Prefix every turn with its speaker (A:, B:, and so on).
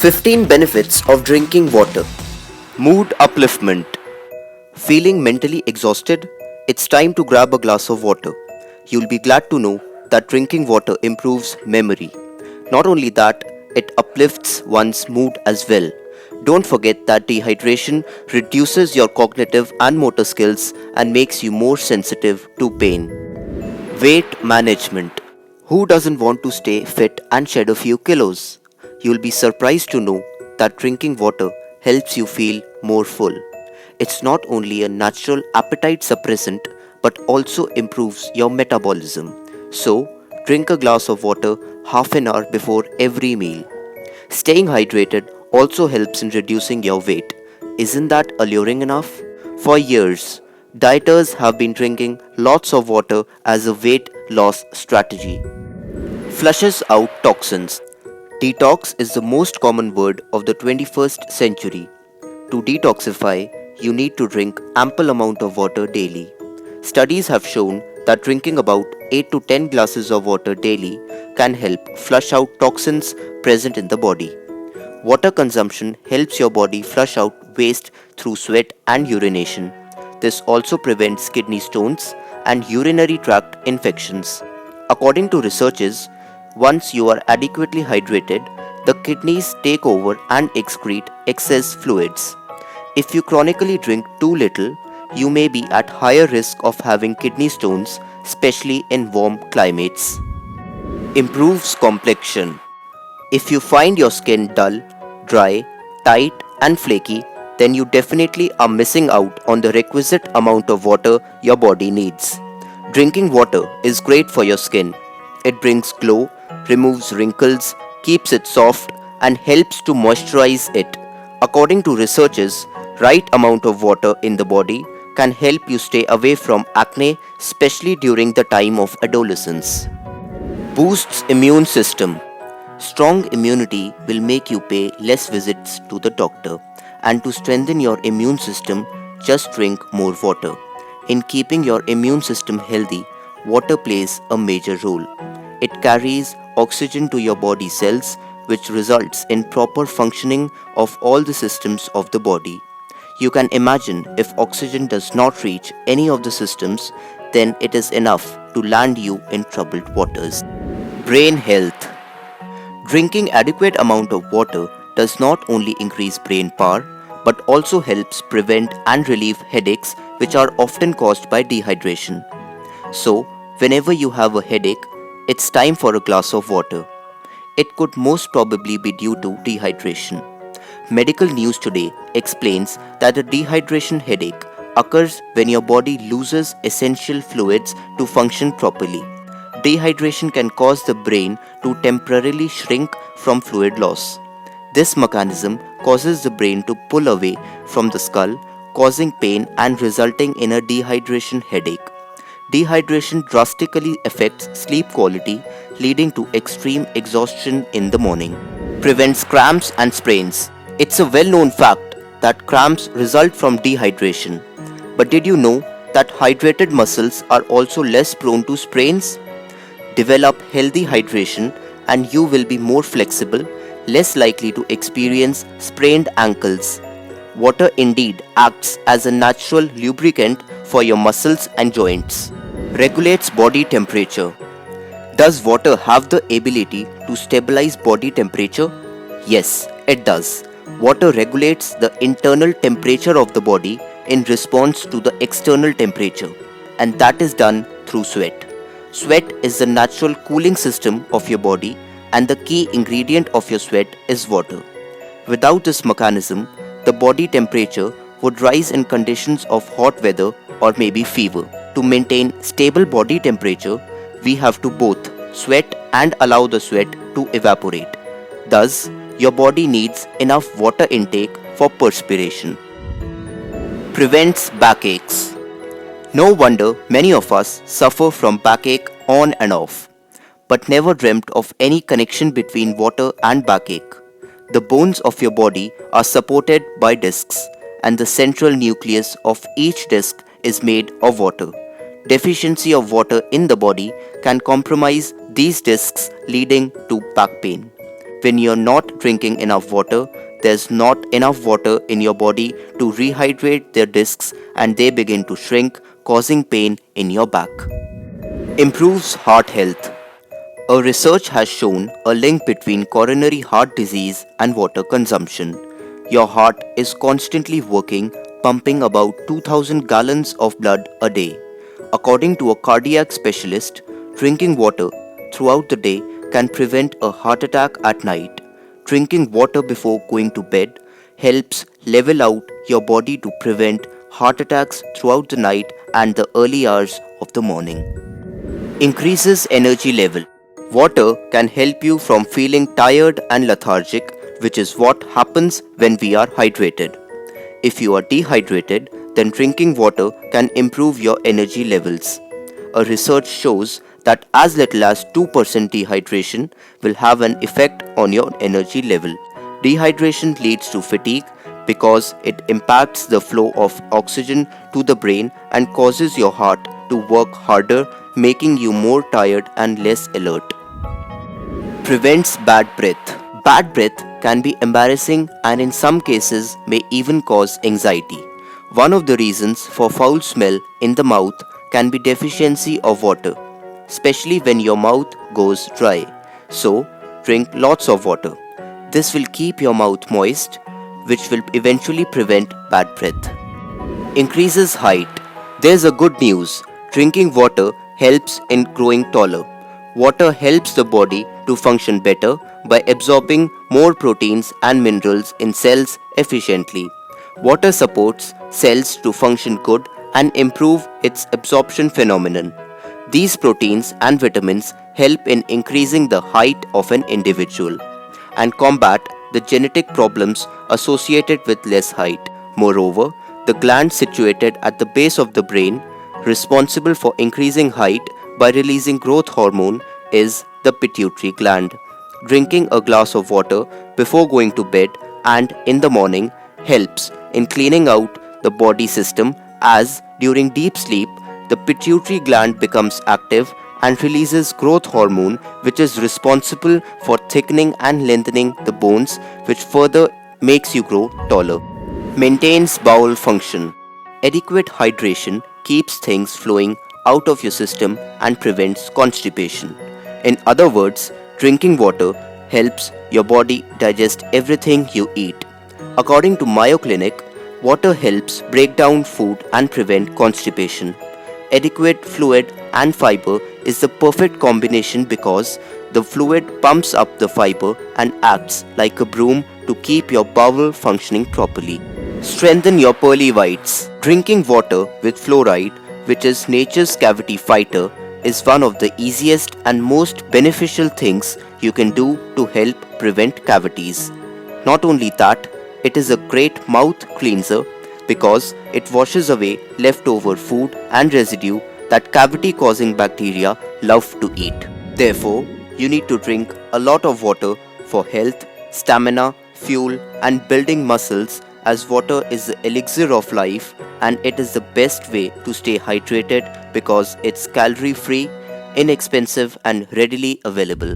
A: 15 benefits of drinking water. Mood upliftment. Feeling mentally exhausted? It's time to grab a glass of water. You'll be glad to know that drinking water improves memory. Not only that, it uplifts one's mood as well. Don't forget that dehydration reduces your cognitive and motor skills and makes you more sensitive to pain. Weight management. Who doesn't want to stay fit and shed a few kilos? You'll be surprised to know that drinking water helps you feel more full. It's not only a natural appetite suppressant but also improves your metabolism. So, drink a glass of water half an hour before every meal. Staying hydrated also helps in reducing your weight. Isn't that alluring enough? For years, dieters have been drinking lots of water as a weight loss strategy. Flushes out toxins. Detox is the most common word of the 21st century. To detoxify, you need to drink ample amount of water daily. Studies have shown that drinking about 8 to 10 glasses of water daily can help flush out toxins present in the body. Water consumption helps your body flush out waste through sweat and urination. This also prevents kidney stones and urinary tract infections. According to researchers, once you are adequately hydrated, the kidneys take over and excrete excess fluids. If you chronically drink too little, you may be at higher risk of having kidney stones, especially in warm climates. Improves complexion. If you find your skin dull, dry, tight, and flaky, then you definitely are missing out on the requisite amount of water your body needs. Drinking water is great for your skin. It brings glow, removes wrinkles, keeps it soft, and helps to moisturize it. According to researchers, right amount of water in the body can help you stay away from acne, especially during the time of adolescence. Boosts immune system. Strong immunity will make you pay less visits to the doctor, and to strengthen your immune system, just drink more water. In keeping your immune system healthy, water plays a major role. It carries oxygen to your body cells, which results in proper functioning of all the systems of the body. You can imagine if oxygen does not reach any of the systems, then it is enough to land you in troubled waters. Brain health. Drinking adequate amount of water does not only increase brain power but also helps prevent and relieve headaches which are often caused by dehydration. So, whenever you have a headache, it's time for a glass of water. It could most probably be due to dehydration. Medical News Today explains that a dehydration headache occurs when your body loses essential fluids to function properly. Dehydration can cause the brain to temporarily shrink from fluid loss. This mechanism causes the brain to pull away from the skull, causing pain and resulting in a dehydration headache. Dehydration drastically affects sleep quality, leading to extreme exhaustion in the morning. Prevents cramps and sprains. It's a well-known fact that cramps result from dehydration. But did you know that hydrated muscles are also less prone to sprains? Develop healthy hydration and you will be more flexible, less likely to experience sprained ankles. Water indeed acts as a natural lubricant for your muscles and joints. Regulates body temperature. Does water have the ability to stabilize body temperature? Yes, it does. Water regulates the internal temperature of the body in response to the external temperature, and that is done through sweat. Sweat is the natural cooling system of your body, and the key ingredient of your sweat is water. Without this mechanism, the body temperature would rise in conditions of hot weather or maybe fever. To maintain stable body temperature, we have to both sweat and allow the sweat to evaporate. Thus, your body needs enough water intake for perspiration. Prevents backaches. No wonder many of us suffer from backache on and off, but never dreamt of any connection between water and backache. The bones of your body are supported by discs, and the central nucleus of each disc is made of water. Deficiency of water in the body can compromise these discs, leading to back pain. When you're not drinking enough water, there's not enough water in your body to rehydrate their discs and they begin to shrink, causing pain in your back. Improves heart health. A research has shown a link between coronary heart disease and water consumption. Your heart is constantly working, pumping about 2000 gallons of blood a day. According to a cardiac specialist, drinking water throughout the day can prevent a heart attack at night. Drinking water before going to bed helps level out your body to prevent heart attacks throughout the night and the early hours of the morning. Increases energy level. Water can help you from feeling tired and lethargic, which is what happens when we are hydrated. If you are dehydrated, then drinking water can improve your energy levels. A research shows that as little as 2% dehydration will have an effect on your energy level. Dehydration leads to fatigue because it impacts the flow of oxygen to the brain and causes your heart to work harder, making you more tired and less alert. Prevents bad breath. Bad breath can be embarrassing and in some cases may even cause anxiety. One of the reasons for foul smell in the mouth can be deficiency of water, especially when your mouth goes dry. So, drink lots of water. This will keep your mouth moist, which will eventually prevent bad breath. Increases height. There's a good news. Drinking water helps in growing taller. Water helps the body to function better by absorbing more proteins and minerals in cells efficiently. Water supports cells to function good and improve its absorption phenomenon. These proteins and vitamins help in increasing the height of an individual and combat the genetic problems associated with less height. Moreover, the gland situated at the base of the brain, responsible for increasing height by releasing growth hormone, is the pituitary gland. Drinking a glass of water before going to bed and in the morning helps in cleaning out the body system, as during deep sleep the pituitary gland becomes active and releases growth hormone, which is responsible for thickening and lengthening the bones, which further makes you grow taller. Maintains bowel function. Adequate hydration keeps things flowing out of your system and prevents constipation. In other words, drinking water helps your body digest everything you eat. According to Mayo Clinic, water helps break down food and prevent constipation. Adequate fluid and fiber is the perfect combination because the fluid pumps up the fiber and acts like a broom to keep your bowel functioning properly. Strengthen your pearly whites. Drinking water with fluoride, which is nature's cavity fighter, is one of the easiest and most beneficial things you can do to help prevent cavities. Not only that, it is a great mouth cleanser because it washes away leftover food and residue that cavity-causing bacteria love to eat. Therefore, you need to drink a lot of water for health, stamina, fuel, and building muscles, as water is the elixir of life and it is the best way to stay hydrated because it's calorie-free, inexpensive, and readily available.